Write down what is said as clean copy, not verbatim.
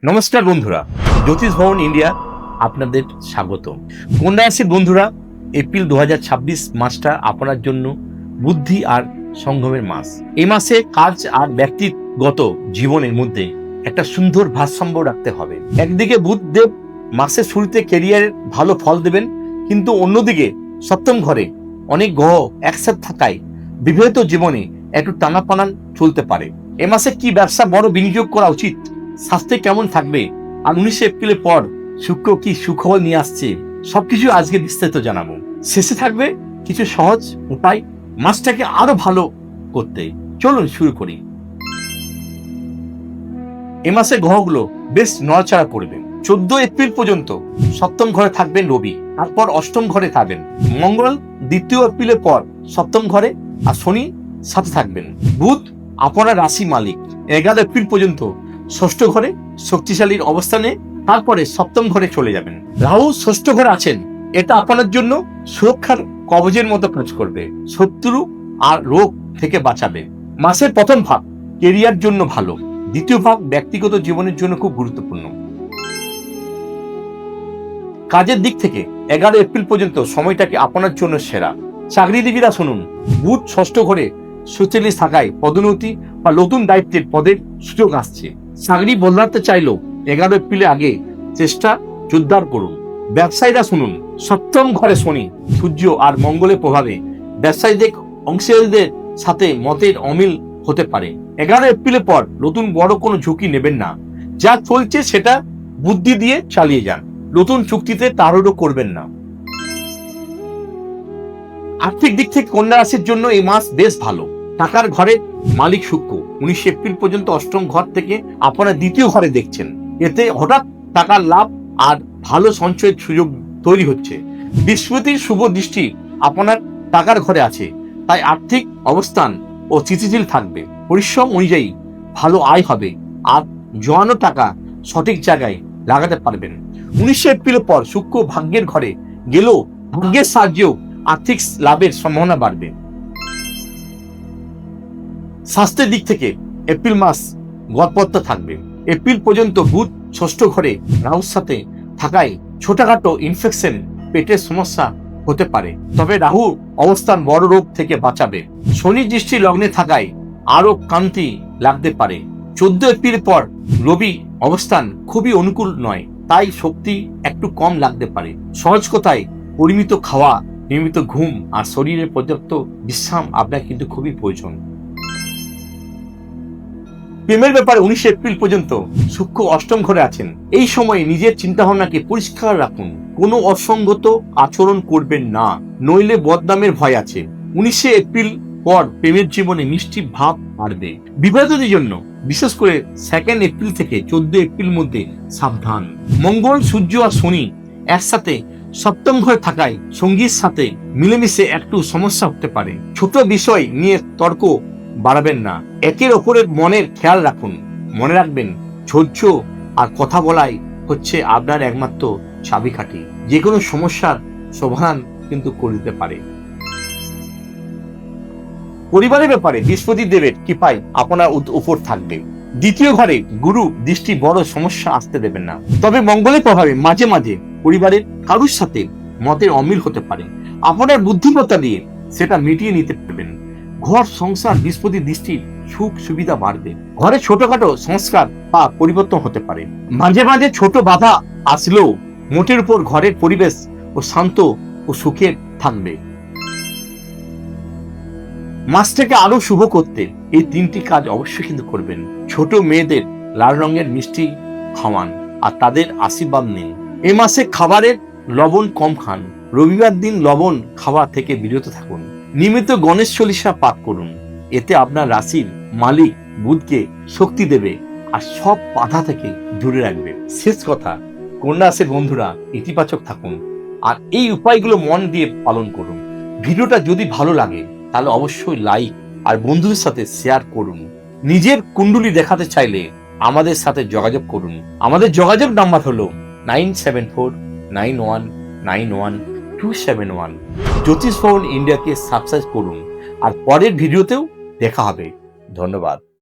নমস্কার বন্ধুরা, জ্যোতিষ ভবন ইন্ডিয়া আপনাদের স্বাগত। কন্যা রাশির বন্ধুরা, এপ্রিল 2026 মাসটা আপনার জন্য বুদ্ধি আর সংযমের মাস। এই মাসে কাজ আর ব্যক্তিগত জীবনের মধ্যে একটা সুন্দর ভারসাম্য রাখতে হবে। একদিকে বুধদেব মাসের শুরুতে ক্যারিয়ারের ভালো ফল দেবেন, কিন্তু অন্যদিকে সপ্তম ঘরে অনেক গ্রহ একসাথে থাকায় বিবাহিত জীবনে একটু টানাপানান চলতে পারে। এ মাসে কি ব্যবসা বড় বিনিয়োগ করা উচিত, স্বাস্থ্য কেমন থাকবে, আর 19 এপ্রিলের পর শুক্র কি সুখবর নিয়ে আসছে, সবকিছু আজকে বিস্তারিত জানাবো। শেষে থাকবে কিছু সহজ উপায় মাসটাকে আরো ভালো করতে। চলুন শুরু করি। এ মাসে গ্রহগুলো বেশ নড়াচড়া করবে। 14 এপ্রিল পর্যন্ত সপ্তম ঘরে থাকবেন রবি, তারপর অষ্টম ঘরে থাকবেন মঙ্গল। 2 এপ্রিলের পর সপ্তম ঘরে, আর শনি সাথে থাকবেন। বুধ আপনার রাশি মালিক 11 এপ্রিল পর্যন্ত ষষ্ঠ ঘরে শক্তিশালীর অবস্থানে, তারপরে সপ্তম ঘরে চলে যাবেন। রাহু ষষ্ঠ ঘরে আছেন, এটা আপনার জন্য সুরক্ষার কবচের মতো কাজ করবে, শত্রু আর রোগ থেকে বাঁচাবে। মাসের প্রথম ভাগ কেরিয়ার জন্য ভালো, দ্বিতীয় ভাগ ব্যক্তিগত জীবনের জন্য খুব গুরুত্বপূর্ণ। কাজের দিক থেকে 11 এপ্রিল পর্যন্ত সময়টাকে আপনার জন্য সেরা। চাকরিজীবীরা শুনুন, বুধ ষষ্ঠ ঘরে সুচেলি থাকায় পদোন্নতি বা নতুন দায়িত্বের পদের সুযোগ আসছে। চাকরি বদলাতে চাইলেও 11 এপ্রিলের আগে চেষ্টা জোরদার করুন। ব্যবসায়ীরা শুনুন, সপ্তম ঘরে শনি, সূর্য আর মঙ্গলের প্রভাবে ব্যবসায়ীদের অংশীদারদের সাথে মতের অমিল হতে পারে। 11 এপ্রিলের পর নতুন বড় কোনো ঝুঁকি নেবেন না, যা চলছে সেটা বুদ্ধি দিয়ে চালিয়ে যান, নতুন চুক্তিতে তাড়াহুড়ো করবেন না। আর্থিক দিক থেকে কন্যা রাশির জন্য এই মাস বেশ ভালো। টাকার ঘরের মালিক শুক্র 19 এপ্রিল পর্যন্ত অষ্টম ঘর থেকে আপনার দ্বিতীয় ঘরে দেখছেন। এতে হঠাৎ টাকার লাভ আর ভালো সঞ্চয়ের সুযোগ তৈরি হচ্ছে। বৃহস্পতির শুভ দৃষ্টি আপনার টাকার ঘরে আছে, তাই আর্থিক অবস্থান ও স্থিতিশীল থাকবে। পরিশ্রম অনুযায়ী ভালো আয় হবে, আর জমানো টাকা সঠিক জায়গায় লাগাতে পারবেন। 19 এপ্রিলের পর শুক্র ভাগ্যের ঘরে গেলেও ভাগ্যের সাহায্যেও আর্থিক লাভের সম্ভাবনা বাড়বে। স্বাস্থ্যের দিক থেকে এপ্রিল মাস গড়পড়তা থাকবে। এপ্রিল পর্যন্ত বুধ ষষ্ঠ ঘরে রাহুর সাথে থাকায় ছোটখাটো ইনফেকশন, পেটের সমস্যা হতে পারে, তবে রাহুর অবস্থান বড় রোগ থেকে বাঁচাবে। শনি দৃষ্টি লগ্নে থাকায় আরো কান্তি লাগতে পারে। 14 এপ্রিল পর রবি অবস্থান খুবই অনুকূল নয়, তাই শক্তি একটু কম লাগতে পারে। সহজ কথায়, পরিমিত খাওয়া, নিয়মিত ঘুম আর শরীরের পর্যাপ্ত বিশ্রাম আপনার কিন্তু খুবই প্রয়োজন। প্রেমের ব্যাপারে 19 এপ্রিল পর্যন্ত শুক্র অষ্টম ঘরে আছেন। এই সময়ে নিজের চিন্তাভাবনাকে পরিষ্কার রাখুন, কোনো অসঙ্গত আচরণ করবেন না, নইলে বদনামের ভয় আছে। 19 এপ্রিল পর প্রেমের জীবনে মিষ্টি ভাব বাড়বে। বিবাহিতদের জন্য বিশেষ করে 2 এপ্রিল থেকে 14 এপ্রিল মধ্যে সাবধান। মঙ্গল, সূর্য আর শনি একসাথে সপ্তম ঘরে থাকায় সঙ্গীর সাথে মিলেমিশে একটু সমস্যা হতে পারে। ছোট বিষয় নিয়ে তর্ক বাড়াবেন না, একের ওপরের মনের খেয়াল রাখুন। মনে রাখবেন, ধৈর্য আর কথা বলাই হচ্ছে আপনার একমাত্র চাবিকাঠি, যে কোনো সমস্যার সমাধান কিন্তু করে দিতে পারে। পরিবারের ব্যাপারে বৃহস্পতি দেবের কৃপায় আপনার উপর থাকবে। দ্বিতীয় ঘরে গুরু দৃষ্টি বড় সমস্যা আসতে দেবেন না, তবে মঙ্গলের প্রভাবে মাঝে মাঝে পরিবারের কারুর সাথে মতের অমিল হতে পারে। আপনার বুদ্ধিমত্তা দিয়ে সেটা মিটিয়ে নিতে পারবেন। ঘর সংসার বৃহস্পতি দৃষ্টির সুখ সুবিধা বাড়বে। ঘরে ছোটখাটো সংস্কার বা পরিবর্তন হতে পারে। মাঝে মাঝে ছোট বাধা আসলেও মোটের উপর ঘরের পরিবেশ ও শান্ত ও সুখের থাকবে। মাসটাকে আরো শুভ করতে এই 3টি কাজ অবশ্যই কিন্তু করবেন। ছোট মেয়েদের লাল রঙের মিষ্টি খাওয়ান আর তাদের আশীর্বাদ নিন। এই মাসে খাবারের লবণ কম খান। রবিবার দিন লবণ খাওয়া থেকে বিরত থাকুন। নিয়মিত গণেশ চল্লিশা পাঠ করুন, এতে আপনার রাশির মালিক বুধকে শক্তি দেবে আর সব বাধা থেকে দূরে রাখবে। শেষ কথা, কন্যা রাশির বন্ধুরা ইতিবাচক থাকুন আর এই উপায়গুলো মন দিয়ে পালন করুন। ভিডিওটা যদি ভালো লাগে তাহলে অবশ্যই লাইক আর বন্ধুদের সাথে শেয়ার করুন। নিজের কুণ্ডলী দেখাতে চাইলে আমাদের সাথে যোগাযোগ করুন। আমাদের যোগাযোগ নাম্বার হলো 9749191271। জ্যোতিষ ভবন ইন্ডিয়াকে সাবস্ক্রাইব করুন আর পরের ভিডিওতেও দেখা হবে। ধন্যবাদ।